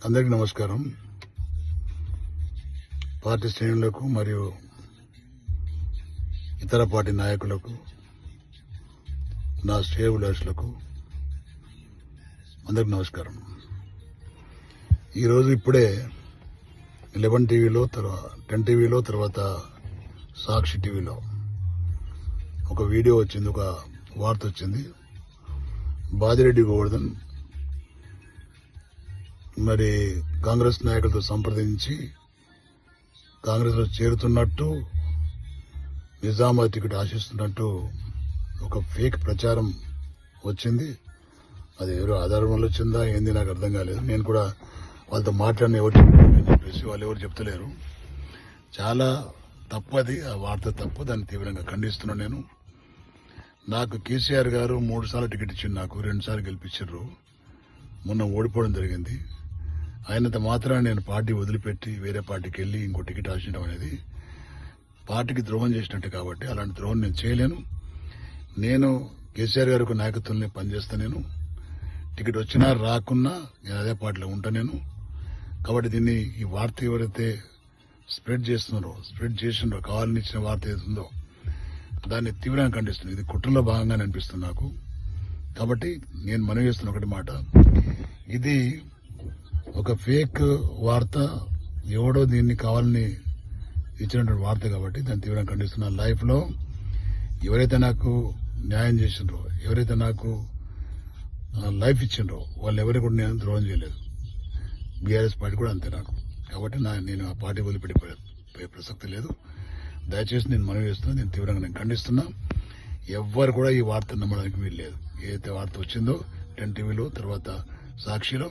అందరికీ నమస్కారం. పార్టీ శ్రేణులకు మరియు ఇతర పార్టీ నాయకులకు, నా శ్రేయోభిలాషులకు అందరికీ నమస్కారం. ఈరోజు ఇప్పుడే 11 టీవీలో, 10 టీవీలో, తర్వాత సాక్షి టీవీలో ఒక వీడియో వచ్చింది, ఒక వార్త వచ్చింది. బాజిరెడ్డి గోవర్ధన్ మరి కాంగ్రెస్ నాయకులతో సంప్రదించి కాంగ్రెస్లో చేరుతున్నట్టు, నిజామాబాద్ టికెట్ ఆశిస్తున్నట్టు ఒక ఫేక్ ప్రచారం వచ్చింది. అది ఎవరు ఆధారం వల్ల వచ్చిందా ఏంది నాకు అర్థం కాలేదు. నేను కూడా వాళ్ళతో మాట్లాడిన ఎవరు చెప్పారని చెప్పేసి వాళ్ళు ఎవరు చెప్తలేరు. చాలా తప్పది, ఆ వార్త తప్పు. దాన్ని తీవ్రంగా ఖండిస్తున్నాను. నేను నాకు కేసీఆర్ గారు 3 సార్లు టికెట్ ఇచ్చింది, నాకు 2 సార్లు గెలిపించారు. మొన్న ఓడిపోవడం జరిగింది. అయినంత మాత్రాన నేను పార్టీ వదిలిపెట్టి వేరే పార్టీకి వెళ్లి ఇంకో టికెట్ ఆశించడం అనేది పార్టీకి ద్రోహం చేసినట్టు. కాబట్టి అలాంటి ద్రోహం నేను చేయలేను. నేను కేసీఆర్ గారికి నాయకత్వంలో పనిచేస్తాను. నేను టికెట్ వచ్చినా రాకున్నా నేను అదే పార్టీలో ఉంటాను నేను. కాబట్టి దీన్ని, ఈ వార్త ఎవరైతే స్ప్రెడ్ చేస్తున్నారో కావాలని ఇచ్చిన వార్త ఏతుందో దాన్ని తీవ్రంగా ఖండిస్తున్నాను. ఇది కుట్రలో భాగంగానే అనిపిస్తుంది నాకు. కాబట్టి నేను మనవి చేస్తున్న ఒకటి మాట, ఇది ఒక ఫేక్ వార్త, ఎవడో దీన్ని కావాలని ఇచ్చినటువంటి వార్త. కాబట్టి దాన్ని తీవ్రంగా ఖండిస్తున్నా. లైఫ్ లో ఎవరైతే నాకు న్యాయం చేసిండ్రో, ఎవరైతే నాకు లైఫ్ ఇచ్చిండ్రో వాళ్ళు ఎవరికి కూడా నేను ద్రోహం చేయలేదు. బీఆర్ఎస్ పార్టీ కూడా అంతే నాకు. కాబట్టి నేను ఆ పార్టీ వదిలిపెట్టే ప్రసక్తి లేదు. దయచేసి నేను మనవి చేస్తున్నా, నేను తీవ్రంగా నేను ఖండిస్తున్నా. ఎవ్వరు కూడా ఈ వార్త నమ్మడానికి వీల్లేదు. ఏదైతే వార్త వచ్చిందో 10 టీవీలో, తర్వాత సాక్షిలో,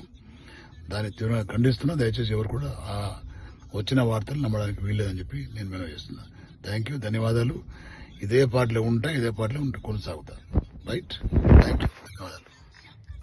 దాన్ని తీవ్రంగా ఖండిస్తున్నా. దయచేసి ఎవరు కూడా ఆ వచ్చిన వార్తలు నమ్మడానికి వీల్లేదని చెప్పి నేను మనవి చేస్తున్నా. థ్యాంక్ యూ, ధన్యవాదాలు. ఇదే పార్టీలో ఉంటా, ఇదే పార్టీలో కొనసాగుతా. రైట్, థ్యాంక్ యూ, ధన్యవాదాలు.